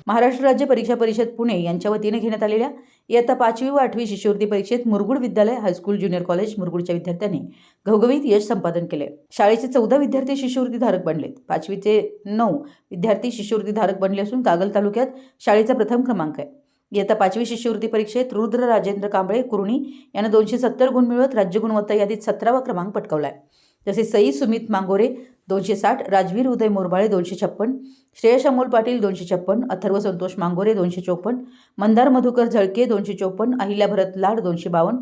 महाराष्ट्र राज्य परीक्षा परिषद पुणे यांच्या वतीने घेण्यात आलेल्या इयत्ता 5वी व 8वी शिष्यवृत्ती परीक्षेत मुरगुड विद्यालय हायस्कूल ज्युनियर कॉलेज मुरगुडच्या विद्यार्थ्यांनी घवघवीत यश संपादन केले। शाळेचे 14 विद्यार्थी शिष्यवृत्ती धारक बनलेत। 5वीचे 9 विद्यार्थी शिष्यवृत्ती धारक बनले असून कागल तालुक्यात शाळेचा प्रथम क्रमांक आहे। इयत्ता 5वी शिष्यवृत्ती परीक्षेत रुद्र राजेंद्र कांबळे कुर्णी याने 270 गुण मिळवत राज्य गुणवत्ता यादीत 17वा क्रमांक पटकावला आहे। तसेच सई सुमित मांगोरे 260, राजवीर उदय मोरबाळे 256, श्रेयश अमोल पाटील 256, अथर्व संतोष मांगोरे 254, मंदार मधुकर झळके 254, अहिल्या भरत लाड 252,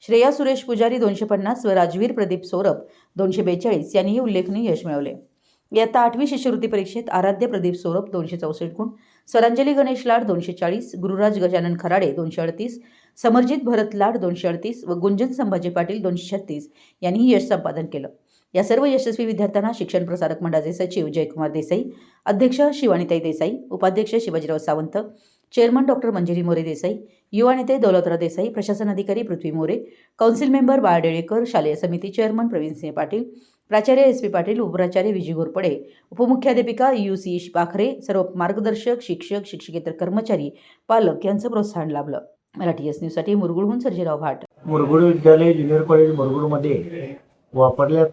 श्रेया सुरेश पुजारी 250 व राजवीर प्रदीप सौरभ 242 यांनीही उल्लेखनीय यश मिळवले। इयत्ता 8वी शिष्यवृत्ती परीक्षेत आराध्य प्रदीप सौरभ 264 गुण, स्वरांजली गणेश लाड 240, गुरुराज गजानन खराडे 238, समरजित भरत लाड 238 व गुंजन संभाजी पाटील 236 यांनीही यश संपादन केलं। या सर्व यशस्वी विद्यार्थ्यांना शिक्षण प्रसारक मंडळाचे सचिव जयकुमार देसाई, अध्यक्ष शिवानीताई देसाई, उपाध्यक्ष शिवाजीराव सावंत, चेअरमन डॉक्टर मंजिरी मोरे देसाई, युवा नेते दौलतराव देसाई, प्रशासन अधिकारी पृथ्वी मोरे, काउन्सिल मेंबर बाळडेळेकर, शालेय समिती चेअरमन प्रवीणसिंह पाटील, प्राचार्य एस पी पाटील, उपप्राचार्य विजय घोरपडे, उपमुख्याध्यापिका UC पाखरे, सर्व मार्गदर्शक, शिक्षक, शिक्षकेतर कर्मचारी, पालक यांचं प्रोत्साहन लाभलं। मराठी एस न्यूजसाठी मुरगुडहून सर्जेराव भाट। मुरगुड विद्यालय ज्युनियर कॉलेज मुरगुडमध्ये वापरल्या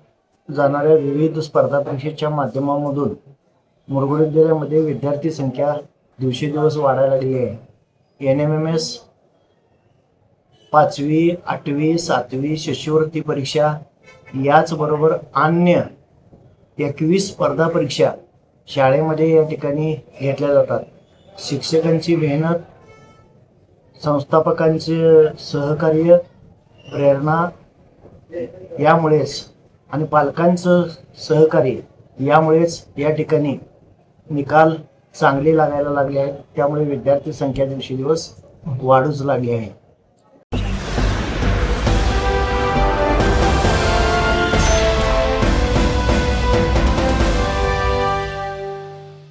जाणाऱ्या विविध स्पर्धा परीक्षेच्या माध्यमांमधून मुरगुड विद्यालयामध्ये विद्यार्थी संख्या दिवसेंदिवस वाढायला लागली आहे। NMMS 5वी, 8वी, 7वी शिष्यवृत्ती परीक्षा याचबरोबर अन्य 21 स्पर्धा परीक्षा शाळेमध्ये या ठिकाणी घेतल्या जातात। शिक्षकांची मेहनत, संस्थापकांचे सहकार्य, प्रेरणा यामुळेच आणि पालकांचं सहकार्य यामुळेच या ठिकाणी निकाल चांगले लागायला लागले आहेत। त्यामुळे विद्यार्थी संख्या दिवसेंदिवस वाढूच लागली आहे।